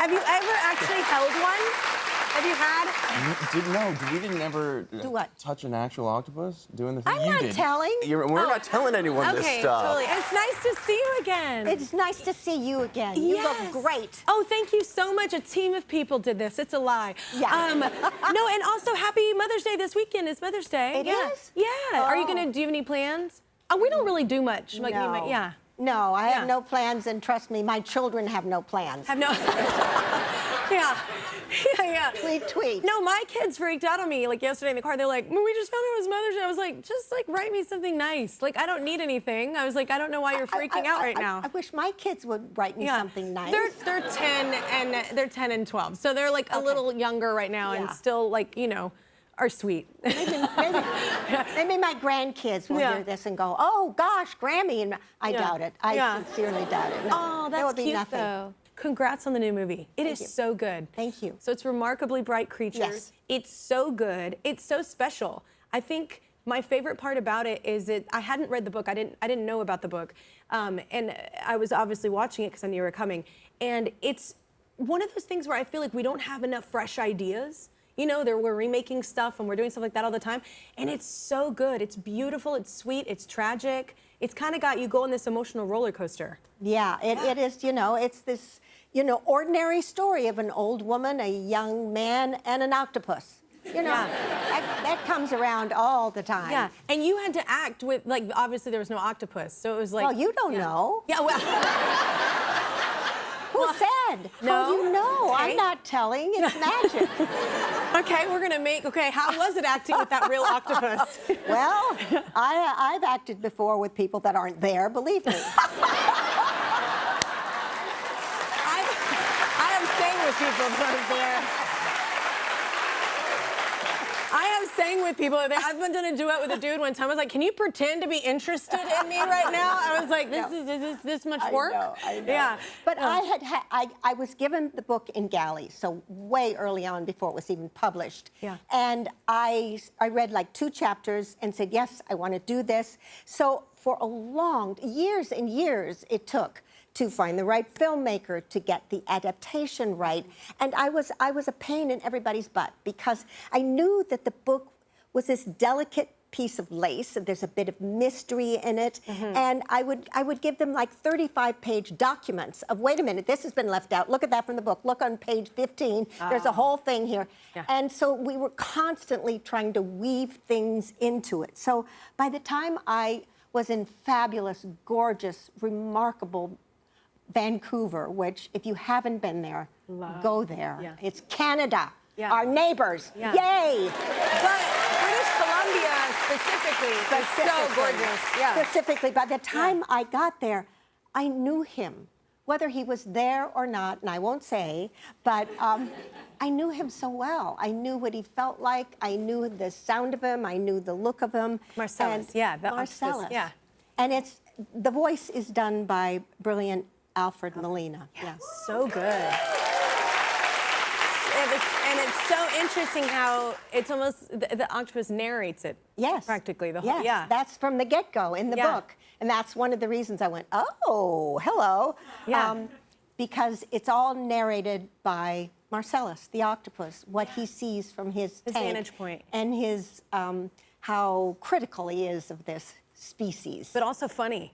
Have you ever actually held one? Have you had? We didn't ever Do what? touch an actual octopus doing the thing I'm you not did. telling. We're not telling anyone this Okay, stuff. totally. It's nice to see you again. It's nice to see you again. You Yes. look great. Oh, thank you so much. A team of people did this. It's a lie. Yeah. No, and also happy Mother's Day this weekend. It's Mother's Day. It yeah. is? Yeah. Are you Oh. do you have any plans? Oh, we don't really do much. Like, No. yeah. No, I Yeah. have no plans, and trust me, my children have no plans. Have no. Yeah. Yeah. Tweet, tweet. No, my kids freaked out on me like yesterday in the car. They're like, "We just found out it was Mother's Day." I was like, "Just like write me something nice. Like I don't need anything." I was like, "I don't know why you're freaking out right now." I wish my kids would write me something nice. They're 10 and 12, so they're like a little younger right now and still like are sweet. Maybe my grandkids will hear this and go, "Oh gosh, Grammy," and I doubt it. I sincerely doubt it. No, Oh, there would that's be cute nothing. though. Congrats on the new movie. It is you. so good. Thank you. So it's Remarkably Bright Creatures. Yes. It's so good. It's so special. I think my favorite part about it is I hadn't read the book. I didn't know about the book, and I was obviously watching it because I knew you were coming. And it's one of those things where I feel like we don't have enough fresh ideas. We're remaking stuff and we're doing stuff like that all the time. And it's so good. It's beautiful. It's sweet. It's tragic. It's kind of got you go on this emotional roller coaster. Yeah, it is, it's this, ordinary story of an old woman, a young man, and an octopus. That comes around all the time. Yeah, and you had to act with, like, obviously there was no octopus, so it was like... Well, you don't know. Yeah, well... Who said? No? Oh, you know. Okay. I'm not telling. It's magic. Okay, how was it acting with that real octopus? Well, I've acted before with people that aren't there, believe me. I am staying with people that are there. I have sang with people. I've been doing a duet with a dude one time. I was like, "Can you pretend to be interested in me right now?" I was like, "Is this much work?" I know. Yeah. But I was given the book in galley, so way early on before it was even published. Yeah. And I read like 2 chapters and said, yes, I want to do this. So for years and years it took to find the right filmmaker, to get the adaptation right. And I was a pain in everybody's butt because I knew that the book was this delicate piece of lace, and there's a bit of mystery in it. And I would give them like 35-page documents of, wait a minute, this has been left out. Look at that from the book. Look on page 15. There's a whole thing here. Yeah. And so we were constantly trying to weave things into it. So by the time I was in fabulous, gorgeous, remarkable Vancouver, which if you haven't been there, go there. Yeah. It's Canada, Yeah. our neighbors. Yeah. Yay! But British Columbia specifically is so gorgeous. Yeah. Specifically, by the time I got there, I knew him, whether he was there or not, and I won't say, but I knew him so well. I knew what he felt like. I knew the sound of him. I knew the look of him. Marcellus, yeah. Marcellus. Yeah. And the voice is done by brilliant Alfred Molina. Yeah, so good. And it's so interesting how it's almost the octopus narrates it. Yes. Practically the whole. Yes, Yeah. that's from the get-go in the book. And that's one of the reasons I went, oh, hello. Yeah. Because it's all narrated by Marcellus, the octopus, what he sees from his tank. vantage point. And his, how critical he is of this species. But also funny.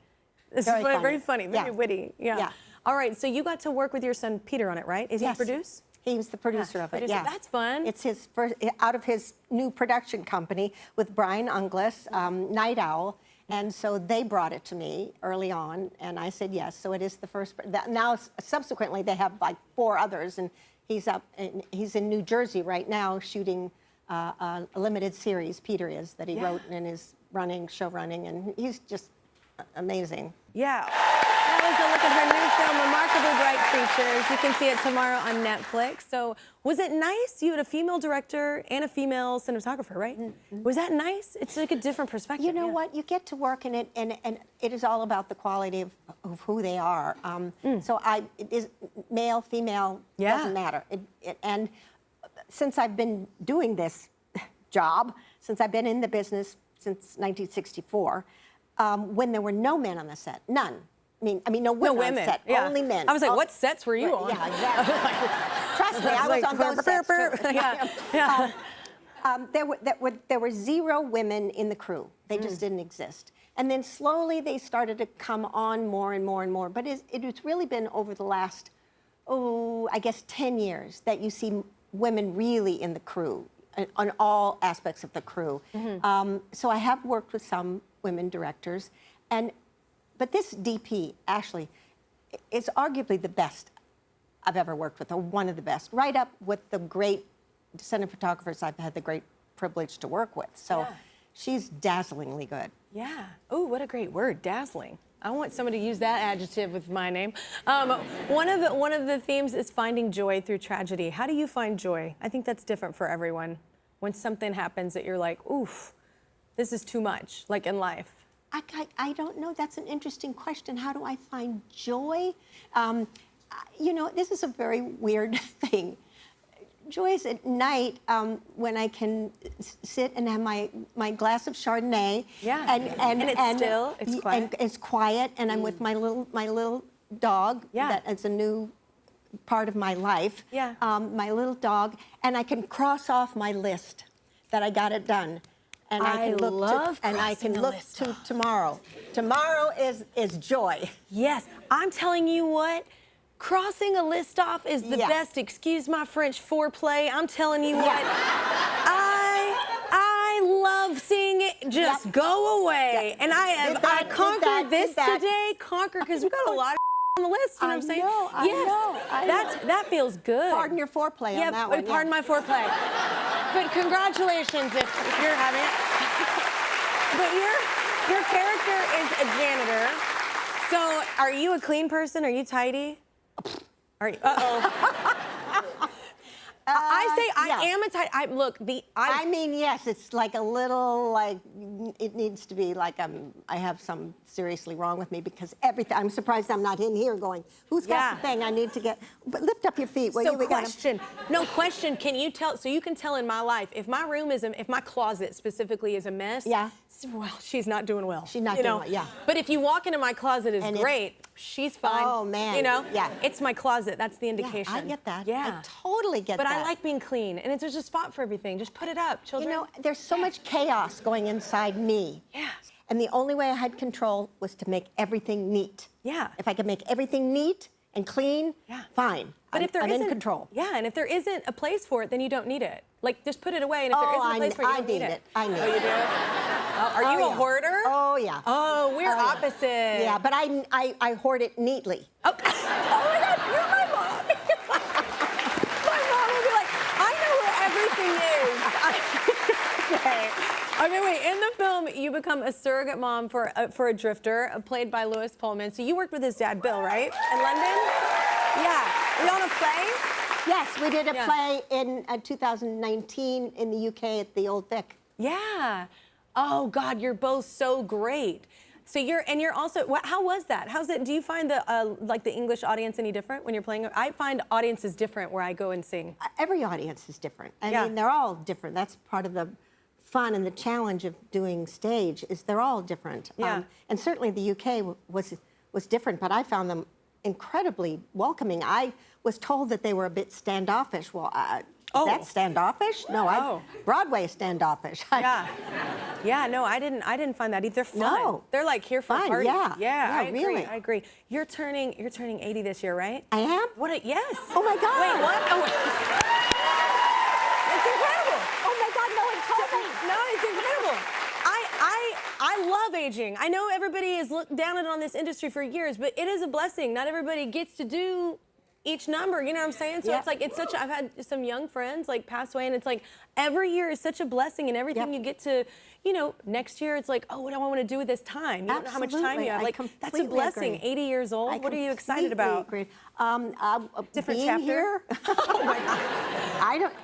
It's Very funny. very funny, very Yeah. witty. Yeah. Yeah. All right, so you got to work with your son Peter on it, right? Is he Yes. produce? He was the producer of it, producer. yeah. That's fun. It's his first, out of his new production company with Brian Unglis, Night Owl. And so they brought it to me early on, and I said yes. So it is the first. Now, subsequently, they have like 4 others, and he's in New Jersey right now shooting a limited series. Peter is that he wrote and is show running, and he's just amazing. Yeah. That was a look at her new film, Remarkably Bright Creatures. You can see it tomorrow on Netflix. So was it nice? You had a female director and a female cinematographer, right? Was that nice? It's like a different perspective. You know what? You get to work in it, and it is all about the quality of who they are. So it is male, female, doesn't matter. And since I've been doing this job, since I've been in the business since 1964, when there were no men on the set, none. I mean, no women, No women. on set, Yeah. only men. I was like, Oh, what sets were you on? Yeah, exactly. Trust me, I was like, on those sets too. Yeah. There were 0 women in the crew. They just didn't exist. And then slowly they started to come on more and more and more. But it's really been over the last, I guess 10 years that you see women really in the crew, on all aspects of the crew. So I have worked with some women directors. But this DP, Ashley, is arguably the best I've ever worked with, or one of the best, right up with the great descendant photographers I've had the great privilege to work with. So she's dazzlingly good. Yeah. Oh, what a great word, dazzling. I want somebody to use that adjective with my name. One of the themes is finding joy through tragedy. How do you find joy? I think that's different for everyone. When something happens that you're like, oof, this is too much, like in life. I don't know. That's an interesting question. How do I find joy? This is a very weird thing. Joy is at night when I can sit and have my glass of Chardonnay. Yeah. And it's still, it's quiet. And it's quiet, and I'm with my little dog. Yeah. That is a new part of my life. Yeah. My little dog, and I can cross off my list that I got it done. And I can look to tomorrow. Tomorrow is joy. Yes, I'm telling you what, crossing a list off is the best, excuse my French, foreplay. I'm telling you what, I love seeing it just go away. And I conquered this today, because we got a lot of on the list, you know what I'm saying? I know. That feels good. Pardon your foreplay on that one. Pardon my foreplay. But congratulations if you're having it. But your character is a janitor. So are you a clean person? Are you tidy? Are you? I am a tidy. I mean, yes, it's like a little it needs to be like I have some seriously wrong with me because everything. I'm surprised I'm not in here going, who's got the thing I need to get? But lift up your feet. So question. Can you tell? So you can tell in my life if my room if my closet specifically is a mess. Yeah. Well, she's not doing well. She's not doing well. Yeah. But if you walk into my closet is great. She's fine. Oh man. Yeah. It's my closet. That's the indication. Yeah, I get that. Yeah. I totally get that. But I like being clean, and there's a spot for everything. Just put it up, children. There's so much chaos going inside me. Yeah. And the only way I had control was to make everything neat. Yeah. If I could make everything neat and clean, fine. But if there I'm isn't, in control. Yeah, and if there isn't a place for it, then you don't need it. Like, just put it away, and if there isn't a place for it, you don't need it. I need it. Oh, you do? Are you a hoarder? Oh, yeah. Oh, we're opposite. Yeah, but I hoard it neatly. Oh, oh my God, you're my mom. My mom will be like, I know where everything is. Okay, wait. In the film, you become a surrogate mom for a drifter, played by Lewis Pullman. So you worked with his dad, Bill, right? In London? Yeah. Were you on a play? Yes, we did a play in 2019 in the UK at the Old Vic. Yeah. Oh God, you're both so great. So you're also. How was that? How's it? Do you find the English audience any different when you're playing? I find audiences different where I go and sing. Every audience is different. I mean, they're all different. That's part of the fun and the challenge of doing stage is they're all different. Yeah. And certainly the UK was different, but I found them incredibly welcoming. I was told that they were a bit standoffish. Well, that's standoffish? No, Broadway is standoffish. Yeah, no, I didn't find that either. They're fun. No. They're like here for a party. Yeah, I really. agree. You're turning 80 this year, right? I am? Yes. Oh my God. Wait, what? Oh, it's incredible. Oh my God, no one told me. No, it's incredible. I love aging. I know everybody has looked down on this industry for years, but it is a blessing. Not everybody gets to do each number, you know what I'm saying? So it's like, I've had some young friends like pass away, and it's like every year is such a blessing, and everything you get to, next year it's like, oh, what do I want to do with this time? You don't know how much time you have. Like, that's a blessing. Agree. 80 years old. What are you excited about? Agree. Different being chapter? Here, oh my God. I don't,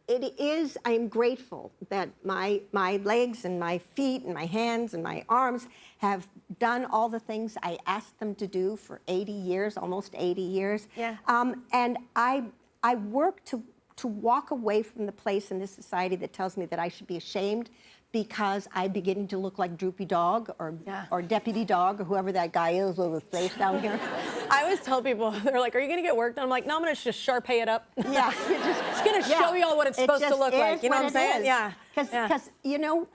it is, I'm grateful that my legs and my feet and my hands and my arms have done all the things I asked them to do for 80 years, almost 80 years. Yeah. And I work to walk away from the place in this society that tells me that I should be ashamed because I'm beginning to look like Droopy Dog Yeah. or Deputy Dog or whoever that guy is with his face down here. I always tell people, they're like, are you gonna get work done? I'm like, no, I'm gonna just Sharpay it up. Yeah. Just gonna show you all what it's supposed to look like. You know what I'm saying? Yeah. Because you know,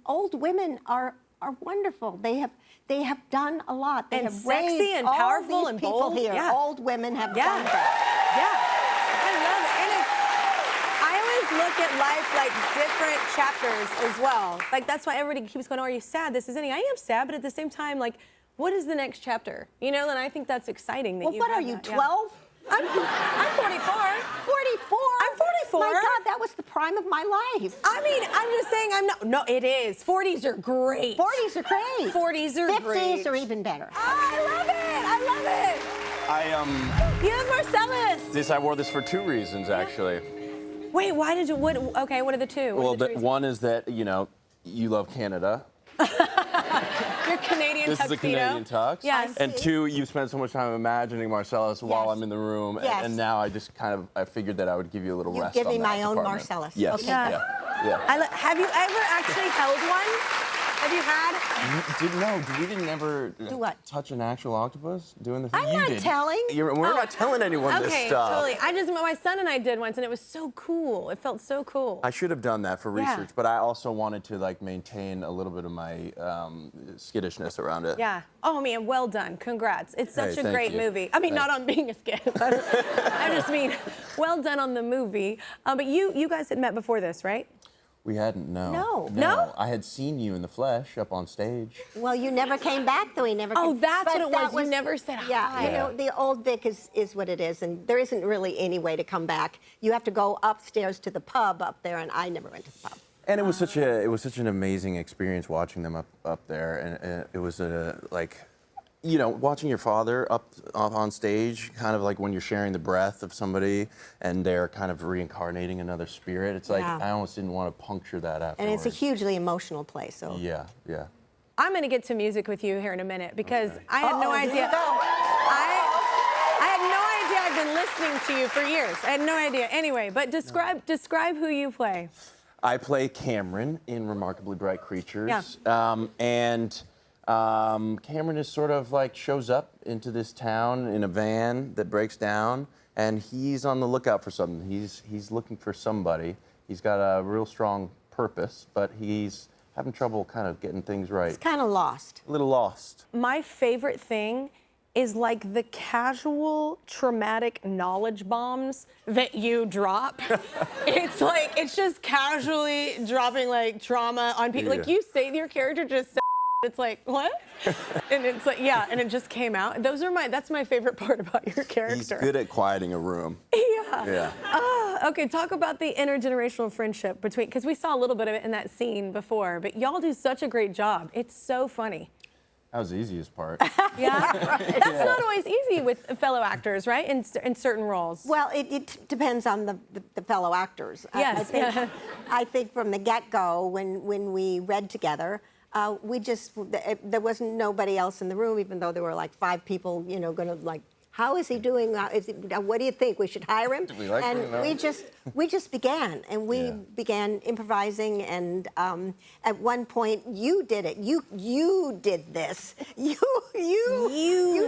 old women are wonderful. They have done a lot. They And have sexy raised and all powerful these and people bold. here. Yeah. Old women have Yeah. done that. Yeah. I love it. And I always look at life like different chapters as well. Like that's why everybody keeps going, oh, are you sad? This is ending. I am sad, but at the same time, like, what is the next chapter? You know, and I think that's exciting that Well, what are you, 12? I'm 44. 44? I'm 44. My God, that was the prime of my life. I mean, I'm just saying I'm not. No, it is. 40s are great. 40s are great. 40s are 50s great. are even better. I love it. I love it. You have Marcellus. I wore this for 2 reasons, actually. Wait, why did you? What? Okay, what are the two? What Well, are the two reasons? one is that, you know, you love Canada. Your Canadian This tuxedo. is a Canadian tux. Yes. And 2, you spent so much time imagining Marcellus while Yes. I'm in the room. Yes. And now I just I figured that I would give you a little You rest give on me that my own department. Marcellus. Yes. Okay. Yeah. Yeah. Have you ever actually held one? Have you had? We didn't ever Do what? touch an actual octopus doing the thing. I'm You not did. telling. We're not telling anyone this Okay, stuff. totally. My son and I did once, and it was so cool. It felt so cool. I should have done that for Yeah. research, but I also wanted to like maintain a little bit of my skittishness around it. Yeah. Oh man, well done. Congrats. It's such a thank great you. movie. I mean, not Thanks. on being a skit. I just mean, well done on the movie. But you guys had met before this, right? We hadn't, no. No. No? I had seen you in the flesh up on stage. Well, you never came back, though. He never Oh, came. that's But what it that was. You never said Yeah, hi. you know, the old Vic is what it is, and there isn't really any way to come back. You have to go upstairs to the pub up there, and I never went to the pub. And it was such an amazing experience watching them up there, and it was like, you know, watching your father up on stage, kind of like when you're sharing the breath of somebody and they're kind of reincarnating another spirit. It's like Yeah. I almost didn't want to puncture that afterwards. And it's a hugely emotional place. So Yeah. I'm going to get to music with you here in a minute because I had no Uh-oh, here idea. we go. I had no idea. I've been listening to you for years. I had no idea. Anyway, but describe who you play. I play Cameron in Remarkably Bright Creatures. Yeah. Cameron is sort of like shows up into this town in a van that breaks down, and he's on the lookout for something. He's looking for somebody. He's got a real strong purpose, but he's having trouble kind of getting things right. it's kind of lost. A little lost. My favorite thing is like the casual traumatic knowledge bombs that you drop. It's just casually dropping like trauma on people. Like Yeah. you say your character just said, it's like, what? And it's like, yeah, and it just came out. That's my favorite part about your character. He's good at quieting a room. Yeah. Yeah. Okay, talk about the intergenerational friendship because we saw a little bit of it in that scene before, but y'all do such a great job. It's so funny. That was the easiest part. Yeah. That's not always easy with fellow actors, right? In certain roles. Well, it depends on the fellow actors. Yes. I think from the get-go, when we read together, there wasn't nobody else in the room, even though there were like 5 people, you know, gonna like, how is he doing? What do you think? We should hire him? We like him, no? we just began, and we began improvising. And at one point, you did it. You did this. You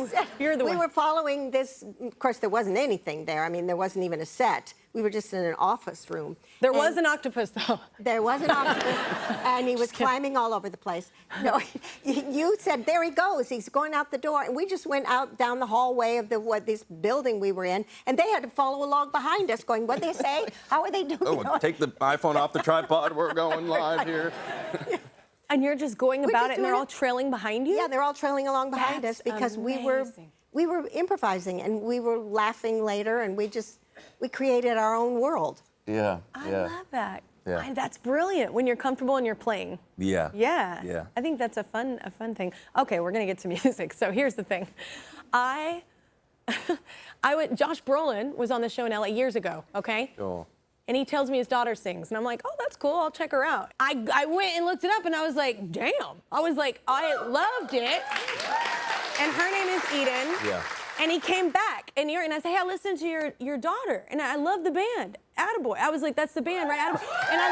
said You're the we one. were following this. Of course, there wasn't anything there. I mean, there wasn't even a set. We were just in an office room. There And was an octopus, though. there was an octopus, and he was climbing all over the place. No, you said, there he goes. He's going out the door. And we just went out down the hallway of this building we were in, and they had to follow along behind us going, what'd they say? How are they doing? Oh, take the iPhone off the tripod. We're going live here. And you're just going about just it, and they're doing all it. trailing behind you? Yeah, they're all trailing along behind That's us because amazing. we were improvising, and we were laughing later, and we created our own world. Yeah. I love that. Yeah. That's brilliant when you're comfortable and you're playing. Yeah. Yeah. I think that's a fun thing. Okay, we're gonna get to music. So here's the thing. Josh Brolin was on the show in LA years ago, okay? Cool. And he tells me his daughter sings. And I'm like, oh, that's cool. I'll check her out. I went and looked it up and I was like, damn. I was like, I loved it. And her name is Eden. Yeah. And he came back and I said, hey, I listened to your daughter and I love the band, Attaboy. I was like, that's the band, right? Attaboy. And I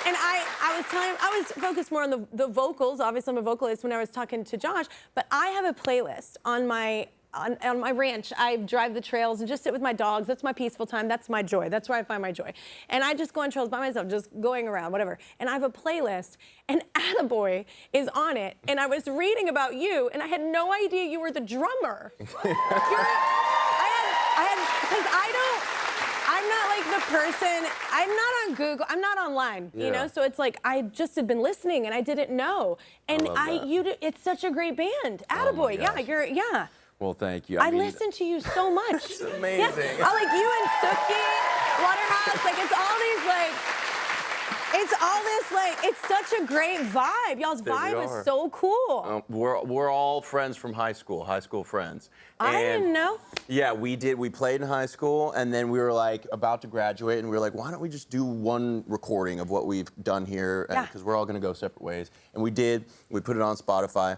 and I was telling him, I was focused more on the vocals. Obviously, I'm a vocalist when I was talking to Josh, but I have a playlist on my ranch. I drive the trails and just sit with my dogs. That's my peaceful time. That's my joy. That's where I find my joy. And I just go on trails by myself, just going around, whatever. And I have a playlist, and Attaboy is on it. And I was reading about you, and I had no idea you were the drummer. I'm not like the person, I'm not on Google, I'm not online, you know? So it's like, I just had been listening and I didn't know. And it's such a great band. Attaboy, yeah. Well, thank you. I listen to you so much. It's amazing. Yes. I like you and Suki, Waterhouse, like it's such a great vibe. Y'all's vibe is so cool. We're all friends from high school friends. I didn't know. Yeah, we did. We played in high school, and then we were like about to graduate, and we were like, why don't we just do one recording of what we've done here? Because we're all gonna go separate ways. And we did. We put it on Spotify,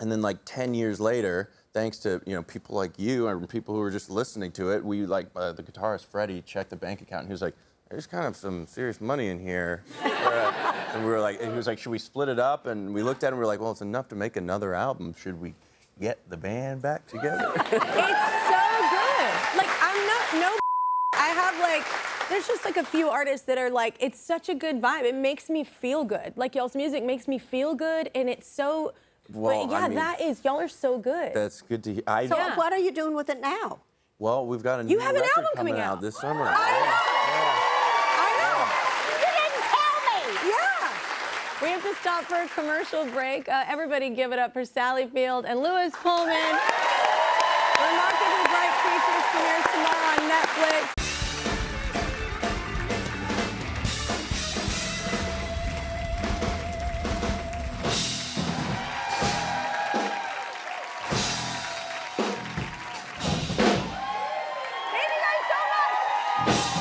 and then like 10 years later, thanks to people like you and people who were just listening to it, we the guitarist Freddie checked the bank account, and he was like, there's kind of some serious money in here. And we were like, and he was like, should we split it up? And we looked at it and we were like, well, it's enough to make another album. Should we get the band back together? It's so good. Like, I have like, there's just like a few artists that are like, it's such a good vibe. It makes me feel good. Like, y'all's music makes me feel good, and it's so, well, y'all are so good. That's good to hear. So what are you doing with it now? Well, we've got a new record album coming out this summer. We have to stop for a commercial break. Everybody give it up for Sally Field and Lewis Pullman. Remarkably Bright Creatures premieres tomorrow on Netflix. Thank you guys so much.